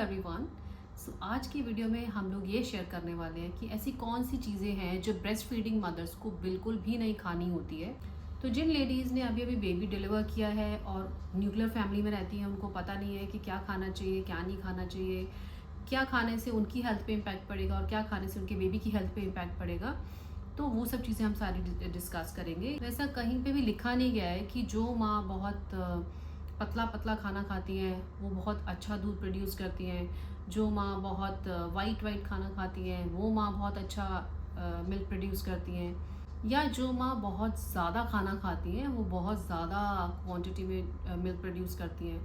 Everyone. आज की video में हम लोग ये शेयर करने वाले हैं कि ऐसी कौन सी चीज़ें हैं जो ब्रेस्ट फीडिंग मदर्स को बिल्कुल भी नहीं खानी होती है। तो जिन लेडीज़ ने अभी अभी बेबी डिलीवर किया है और न्यूक्लियर फैमिली में रहती हैं, उनको पता नहीं है कि क्या खाना चाहिए, क्या नहीं खाना चाहिए, क्या खाने से उनकी हेल्थ पे इम्पैक्ट पड़ेगा और क्या खाने से उनके बेबी की हेल्थ पे इम्पैक्ट पड़ेगा, तो वो सब चीज़ें हम सारी डिस्कस करेंगे। वैसा कहीं पे भी लिखा नहीं गया है कि जो माँ बहुत पतला पतला खाना खाती हैं वो बहुत अच्छा दूध प्रोड्यूस करती हैं, जो माँ बहुत वाइट वाइट खाना खाती हैं वो माँ बहुत अच्छा मिल्क प्रोड्यूस करती हैं, या जो माँ बहुत ज़्यादा खाना खाती हैं वो बहुत ज़्यादा क्वांटिटी में मिल्क प्रोड्यूस करती हैं।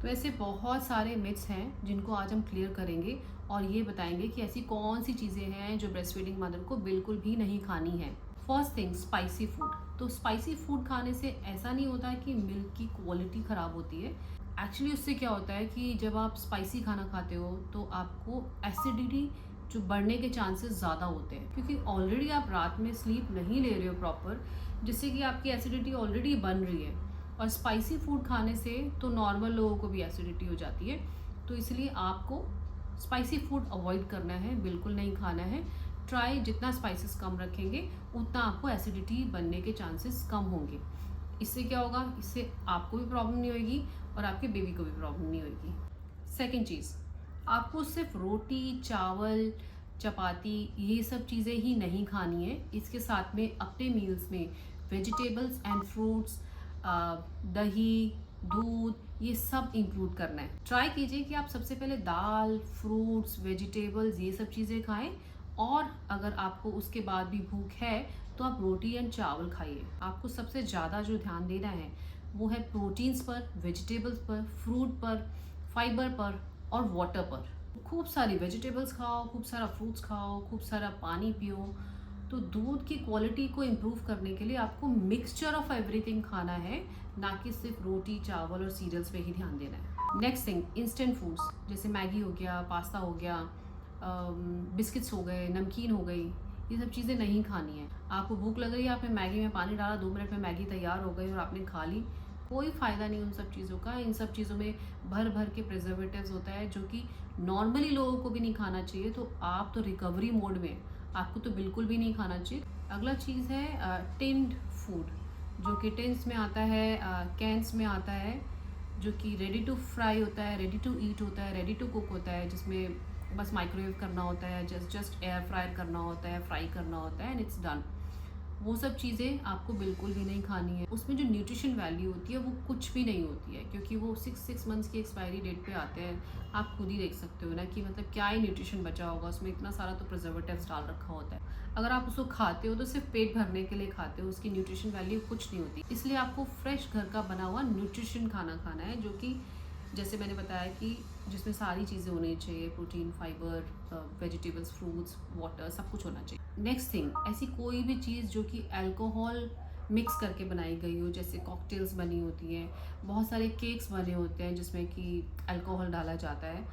तो ऐसे बहुत सारे मिथ्स हैं जिनको आज हम क्लियर करेंगे और ये बताएंगे कि ऐसी कौन सी चीज़ें हैं जो ब्रेस्ट फीडिंग मदर को बिल्कुल भी नहीं खानी है। First thing, spicy food. तो स्पाइसी फूड खाने से ऐसा नहीं होता है कि मिल्क की क्वालिटी ख़राब होती है। एक्चुअली उससे क्या होता है कि जब आप स्पाइसी खाना खाते हो तो आपको एसिडिटी जो बढ़ने के चांसेस ज़्यादा होते हैं, क्योंकि ऑलरेडी आप रात में स्लीप नहीं ले रहे हो प्रॉपर, जिससे कि आपकी एसिडिटी ऑलरेडी बन रही है। और स्पाइसी फूड खाने से तो नॉर्मल लोगों को भी एसिडिटी हो जाती है, तो इसलिए आपको स्पाइसी फूड अवॉइड करना है, बिल्कुल नहीं खाना है। ट्राई जितना स्पाइसेस कम रखेंगे उतना आपको एसिडिटी बनने के चांसेस कम होंगे। इससे क्या होगा, इससे आपको भी प्रॉब्लम नहीं होगी और आपके बेबी को भी प्रॉब्लम नहीं होगी। सेकेंड चीज़, आपको सिर्फ रोटी, चावल, चपाती ये सब चीज़ें ही नहीं खानी है। इसके साथ में अपने मील्स में वेजिटेबल्स एंड फ्रूट्स, दही, दूध, ये सब इंक्लूड करना है। ट्राई कीजिए कि आप सबसे पहले दाल, फ्रूट्स, वेजिटेबल्स ये सब चीज़ें खाएं, और अगर आपको उसके बाद भी भूख है तो आप रोटी एंड चावल खाइए। आपको सबसे ज़्यादा जो ध्यान देना है वो है प्रोटीन्स पर, वेजिटेबल्स पर, फ्रूट पर, फाइबर पर और वाटर पर। खूब सारी वेजिटेबल्स खाओ, खूब सारा फ्रूट्स खाओ, खूब सारा पानी पियो। तो दूध की क्वालिटी को इम्प्रूव करने के लिए आपको मिक्सचर ऑफ एवरीथिंग खाना है, ना कि सिर्फ रोटी, चावल और सीरियल्स पे ही ध्यान देना है। नेक्स्ट थिंग, इंस्टेंट फूड्स जैसे मैगी हो गया, पास्ता हो गया, बिस्किट्स हो गए, नमकीन हो गई, ये सब चीज़ें नहीं खानी है। आपको भूख लग रही है, आपने मैगी में पानी डाला, 2 मिनट में मैगी तैयार हो गई और आपने खा ली, कोई फ़ायदा नहीं उन सब चीज़ों का। इन सब चीज़ों में भर भर के प्रिजर्वेटिव्स होता है जो कि नॉर्मली लोगों को भी नहीं खाना चाहिए। तो आप तो रिकवरी मोड में, आपको तो बिल्कुल भी नहीं खाना चाहिए। अगला चीज़ है टिन्ड फूड, जो कि टिन्स में आता है, कैंस में आता है, जो कि रेडी टू फ्राई होता है, रेडी टू ईट होता है, रेडी टू कुक होता है, जिसमें बस माइक्रोवेव करना होता है, जस्ट एयर फ्रायर करना होता है, फ्राई करना होता है एंड इट्स डन। वो सब चीज़ें आपको बिल्कुल भी नहीं खानी है। उसमें जो न्यूट्रिशन वैल्यू होती है वो कुछ भी नहीं होती है, क्योंकि वो 6 मंथ्स की एक्सपायरी डेट पे आते हैं। आप खुद ही देख सकते हो ना कि मतलब क्या ही न्यूट्रिशन बचा होगा उसमें, इतना सारा तो प्रिजर्वेटिव्स डाल रखा होता है। अगर आप उसको खाते हो तो सिर्फ पेट भरने के लिए खाते हो, उसकी न्यूट्रिशन वैल्यू कुछ नहीं होती। इसलिए आपको फ्रेश घर का बना हुआ न्यूट्रिशन खाना खाना है, जो कि जैसे मैंने बताया कि जिसमें सारी चीज़ें होनी चाहिए, protein, fibre, vegetables, fruits, water, सब कुछ होना चाहिए। नेक्स्ट थिंग, ऐसी कोई भी चीज़ जो कि अल्कोहल मिक्स करके बनाई गई हो, जैसे कॉकटेल्स बनी होती हैं, बहुत सारे केक्स बने होते हैं जिसमें कि अल्कोहल डाला जाता है,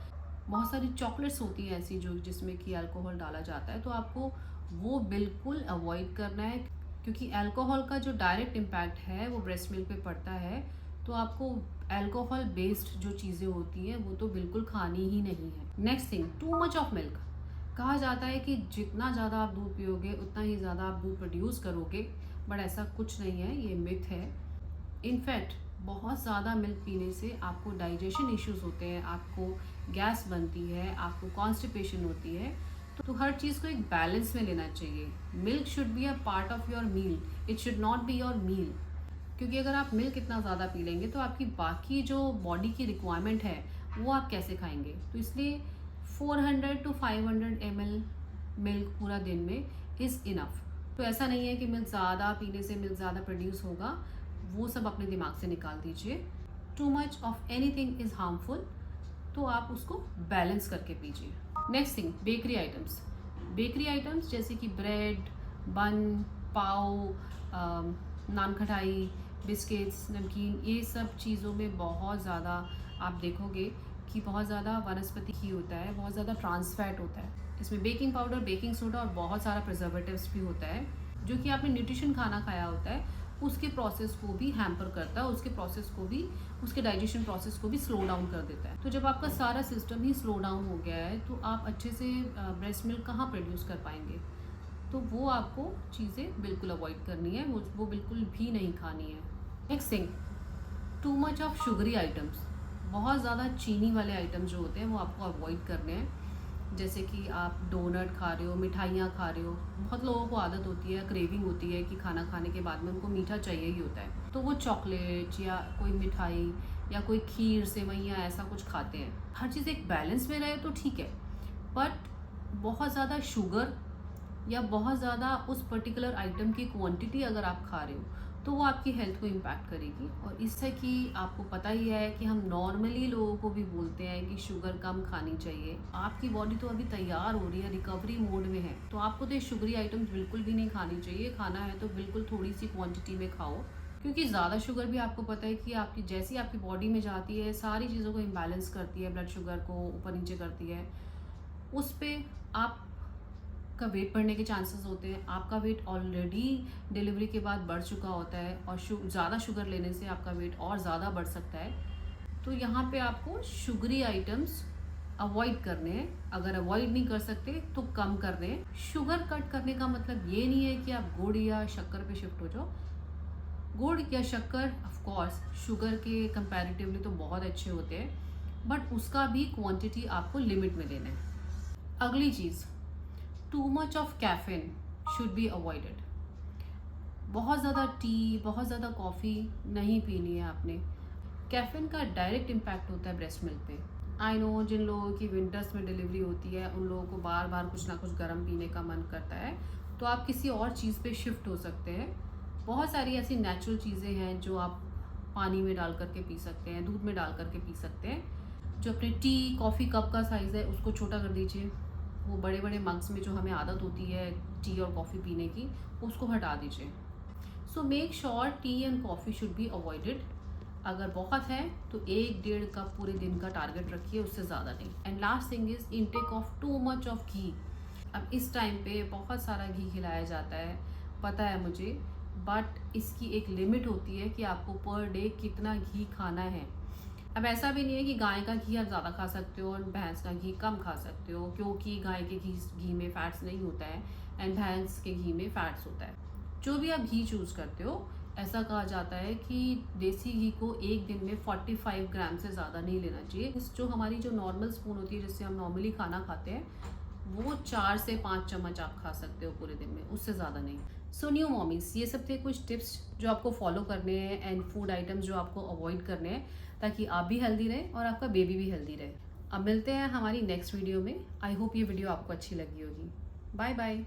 बहुत सारी चॉकलेट्स होती हैं ऐसी जो जिसमें कि अल्कोहल डाला जाता है, तो आपको वो बिल्कुल अवॉइड करना है, क्योंकि अल्कोहल का जो डायरेक्ट इम्पैक्ट है वो ब्रेस्ट मिल्क पे पड़ता है। तो आपको अल्कोहल बेस्ड जो चीज़ें होती हैं वो तो बिल्कुल खानी ही नहीं है। Next thing, to much of milk. कहा जाता है कि जितना ज़्यादा आप दूध पियोगे उतना ही ज़्यादा आप दूध प्रोड्यूस करोगे, बट ऐसा कुछ नहीं है, ये मिथ है। इनफैक्ट बहुत ज़्यादा मिल्क पीने से आपको डाइजेशन इश्यूज होते हैं, आपको गैस बनती है, आपको कॉन्स्टिपेशन होती है। तो हर चीज़ को एक बैलेंस में लेना चाहिए। Milk should be a part of your meal, it should not be your meal. क्योंकि अगर आप मिल्क इतना ज़्यादा पी लेंगे तो आपकी बाकी जो बॉडी की रिक्वायरमेंट है वो आप कैसे खाएंगे। तो इसलिए 400 to 500 ml मिल्क पूरा दिन में इज़ इनफ। तो ऐसा नहीं है कि मिल्क ज़्यादा पीने से मिल्क ज़्यादा प्रोड्यूस होगा, वो सब अपने दिमाग से निकाल दीजिए। To much of anything is harmful, तो आप उसको बैलेंस करके पीजिए। Next thing, bakery items. Bakery items जैसे कि ब्रेड, बन, पाव, नान खटाई, बिस्किट्स, नमकीन, ये सब चीज़ों में बहुत ज़्यादा आप देखोगे कि बहुत ज़्यादा वनस्पति घी होता है, बहुत ज़्यादा ट्रांस फैट होता है। इसमें बेकिंग पाउडर, बेकिंग सोडा और बहुत सारा प्रिजर्वेटिव्स भी होता है, जो कि आपने न्यूट्रिशन खाना खाया होता है उसके प्रोसेस को भी हैम्पर करता है, उसके प्रोसेस को भी, उसके डाइजेशन प्रोसेस को भी स्लो डाउन कर देता है। तो जब आपका सारा सिस्टम ही स्लो डाउन हो गया है तो आप अच्छे से ब्रेस्ट मिल्क कहाँ प्रोड्यूस कर पाएंगे। तो वो आपको चीज़ें बिल्कुल अवॉइड करनी है, वो बिल्कुल भी नहीं खानी है। Next thing, to much of sugary items, बहुत ज़्यादा चीनी वाले आइटम्स जो होते हैं वो आपको अवॉइड करने हैं। जैसे कि आप डोनट खा रहे हो, मिठाइयाँ खा रहे हो, बहुत लोगों को आदत होती है, क्रेविंग होती है कि खाना खाने के बाद में उनको मीठा चाहिए ही होता है, तो वो चॉकलेट या कोई मिठाई या कोई खीर सेवइयाँ ऐसा कुछ खाते हैं। हर चीज़ एक बैलेंस में रहे तो ठीक है, बट बहुत ज़्यादा शुगर या बहुत ज़्यादा उस पर्टिकुलर आइटम की क्वांटिटी अगर आप खा रहे हो तो वो आपकी हेल्थ को इम्पैक्ट करेगी। और इससे कि आपको पता ही है कि हम नॉर्मली लोगों को भी बोलते हैं कि शुगर कम खानी चाहिए। आपकी बॉडी तो अभी तैयार हो रही है, रिकवरी मोड में है, तो आपको तो ये शुगरी आइटम्स बिल्कुल भी नहीं खानी चाहिए। खाना है तो बिल्कुल थोड़ी सी क्वांटिटी में खाओ, क्योंकि ज़्यादा शुगर भी आपको पता है कि आपकी जैसी आपकी बॉडी में जाती है सारी चीज़ों को इम्बैलेंस करती है, ब्लड शुगर को ऊपर नीचे करती है, उस पर आप का वेट बढ़ने के चांसेस होते हैं। आपका वेट ऑलरेडी डिलीवरी के बाद बढ़ चुका होता है और ज़्यादा शुगर लेने से आपका वेट और ज़्यादा बढ़ सकता है। तो यहाँ पे आपको शुगरी आइटम्स अवॉइड करने हैं। अगर अवॉइड नहीं कर सकते तो कम कर दें। शुगर कट करने का मतलब ये नहीं है कि आप गुड़ या शक्कर पे शिफ्ट हो जाओ। गुड़ या शक्कर ऑफ कोर्स शुगर के कंपैरेटिवली तो बहुत अच्छे होते हैं, बट उसका भी क्वांटिटी आपको लिमिट में लेना है। अगली चीज़, too much of caffeine should be avoided. बहुत ज़्यादा टी, बहुत ज़्यादा कॉफ़ी नहीं पीनी है आपने। कैफीन का डायरेक्ट इम्पैक्ट होता है ब्रेस्ट मिल्क पे। आई नो जिन लोगों की विंटर्स में डिलीवरी होती है उन लोगों को बार बार कुछ ना कुछ गर्म पीने का मन करता है, तो आप किसी और चीज़ पे शिफ्ट हो सकते हैं। बहुत सारी ऐसी नेचुरल चीज़ें हैं जो आप पानी में डाल करके पी सकते हैं, दूध में डाल करके पी सकते हैं। जो अपने टी कॉफ़ी कप का साइज़ है उसको छोटा कर दीजिए। वो बड़े बड़े मग्स में जो हमें आदत होती है टी और कॉफ़ी पीने की, उसको हटा दीजिए। So make sure T and coffee should be avoided. अगर बहुत है तो 1-1.5 कप पूरे दिन का टारगेट रखिए, उससे ज़्यादा नहीं। And last thing is intake of too much of ghee. अब इस टाइम पे बहुत सारा घी खिलाया जाता है, पता है मुझे, बट इसकी एक लिमिट होती है कि आपको पर डे कितना घी खाना है। अब ऐसा भी नहीं है कि गाय का घी आप ज़्यादा खा सकते हो और भैंस का घी कम खा सकते हो, क्योंकि गाय के घी में फैट्स नहीं होता है एंड भैंस के घी में फैट्स होता है। जो भी आप घी चूज़ करते हो, ऐसा कहा जाता है कि देसी घी को एक दिन में 45 ग्राम से ज़्यादा नहीं लेना चाहिए। जो हमारी जो नॉर्मल स्पून होती है जिससे हम नॉर्मली खाना खाते हैं, वो 4 से 5 चम्मच आप खा सकते हो पूरे दिन में, उससे ज़्यादा नहीं। सो न्यू मॉमीज, ये सब थे कुछ टिप्स जो आपको फॉलो करने हैं एंड फूड आइटम्स जो आपको अवॉइड करने हैं, ताकि आप भी हेल्दी रहें और आपका बेबी भी हेल्दी रहे। अब मिलते हैं हमारी नेक्स्ट वीडियो में। आई होप ये वीडियो आपको अच्छी लगी होगी। Bye bye.